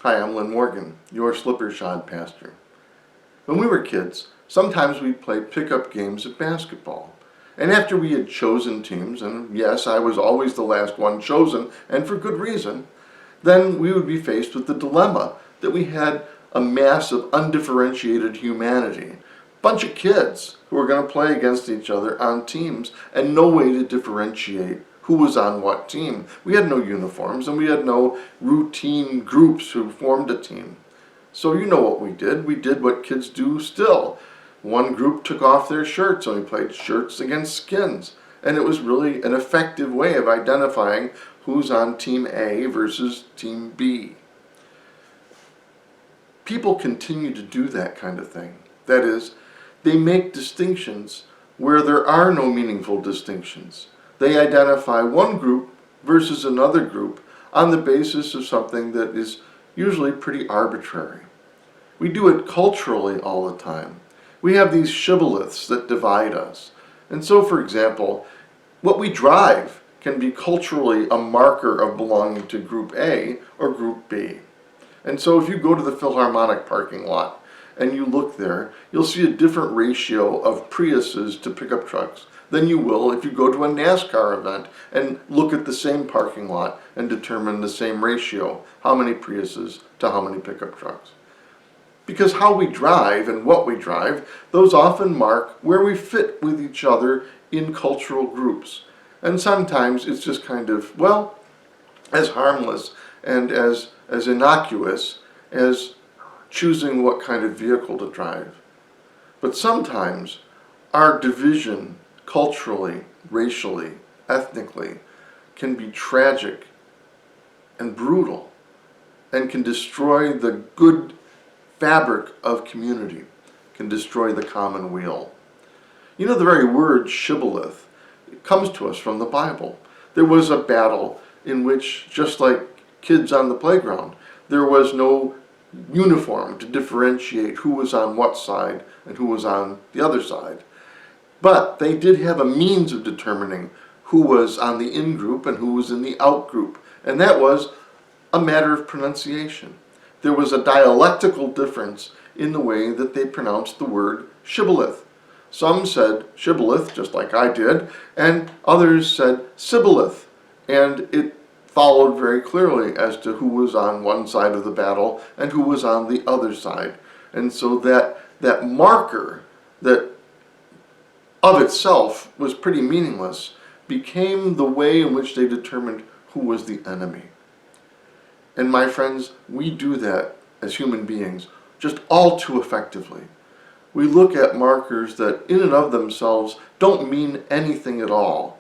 Hi, I'm Lynn Morgan, your slipper-shod pastor. When we were kids, sometimes we'd play pickup games of basketball. And after we had chosen teams, and yes, I was always the last one chosen, and for good reason, then we would be faced with the dilemma that we had a mass of undifferentiated humanity. Bunch of kids who were going to play against each other on teams and no way to differentiate who was on what team. We had no uniforms and we had no routine groups who formed a team. So you know what we did. We did what kids do still. One group took off their shirts and we played shirts against skins. And it was really an effective way of identifying who's on team A versus team B. People continue to do that kind of thing. That is, they make distinctions where there are no meaningful distinctions. They identify one group versus another group on the basis of something that is usually pretty arbitrary. We do it culturally all the time. We have these shibboleths that divide us. And so, for example, what we drive can be culturally a marker of belonging to Group A or Group B. And so if you go to the Philharmonic parking lot and you look there, you'll see a different ratio of Priuses to pickup trucks than you will if you go to a NASCAR event and look at the same parking lot and determine the same ratio, how many Priuses to how many pickup trucks. Because how we drive and what we drive, those often mark where we fit with each other in cultural groups. And sometimes it's just kind of, well, as harmless and as innocuous as choosing what kind of vehicle to drive. But sometimes our division culturally, racially, ethnically can be tragic and brutal and can destroy the good fabric of community, can destroy the common weal. You know, the very word shibboleth, it comes to us from the Bible. There was a battle in which, just like kids on the playground, there was no uniform to differentiate who was on what side and who was on the other side. But they did have a means of determining who was on the in-group and who was in the out-group, and that was a matter of pronunciation. There was a dialectical difference in the way that they pronounced the word shibboleth. Some said shibboleth, just like I did, and others said sibboleth, and it followed very clearly as to who was on one side of the battle and who was on the other side. And so that marker that of itself was pretty meaningless became the way in which they determined who was the enemy. And my friends, we do that as human beings just all too effectively. We look at markers that in and of themselves don't mean anything at all,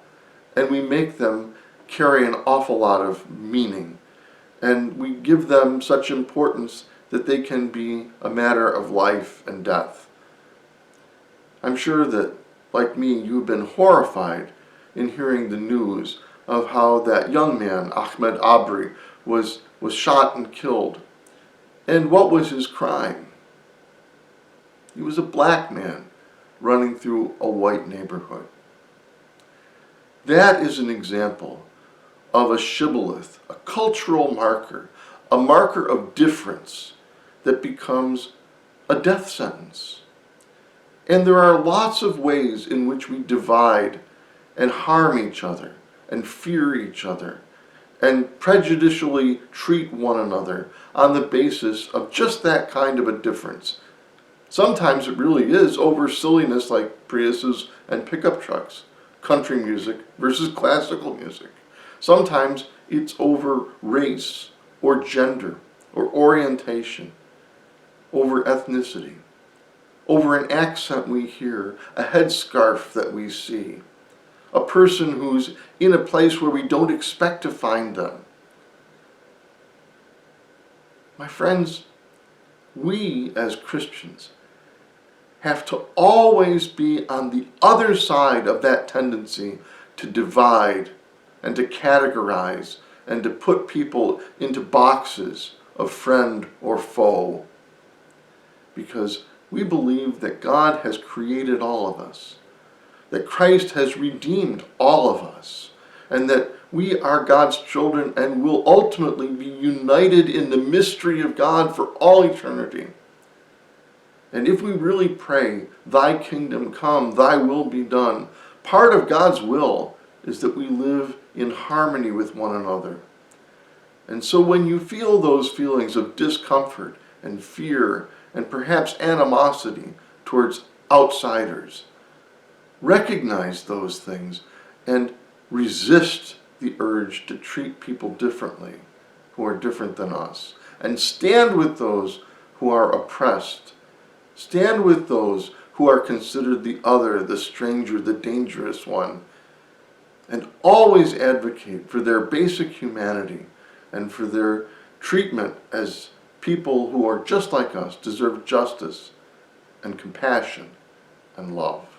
and we make them carry an awful lot of meaning. And we give them such importance that they can be a matter of life and death. I'm sure that, like me, you've been horrified in hearing the news of how that young man, Ahmaud Arbery, was shot and killed. And what was his crime? He was a black man running through a white neighborhood. That is an example of a shibboleth, a cultural marker, a marker of difference that becomes a death sentence. And there are lots of ways in which we divide and harm each other and fear each other and prejudicially treat one another on the basis of just that kind of a difference. Sometimes it really is over silliness like Priuses and pickup trucks, country music versus classical music. Sometimes it's over race or gender or orientation, over ethnicity, over an accent we hear, a headscarf that we see, a person who's in a place where we don't expect to find them. My friends, we as Christians have to always be on the other side of that tendency to divide and to categorize and to put people into boxes of friend or foe. Because we believe that God has created all of us, that Christ has redeemed all of us, and that We are God's children and will ultimately be united in the mystery of God for all eternity. And if we really pray, thy kingdom come, thy will be done, part of God's will is that we live in harmony with one another. And so when you feel those feelings of discomfort and fear and perhaps animosity towards outsiders, recognize those things and resist the urge to treat people differently who are different than us. And stand with those who are oppressed. Stand with those who are considered the other, the stranger, the dangerous one. And always advocate for their basic humanity and for their treatment as people who are just like us, deserve justice and compassion and love.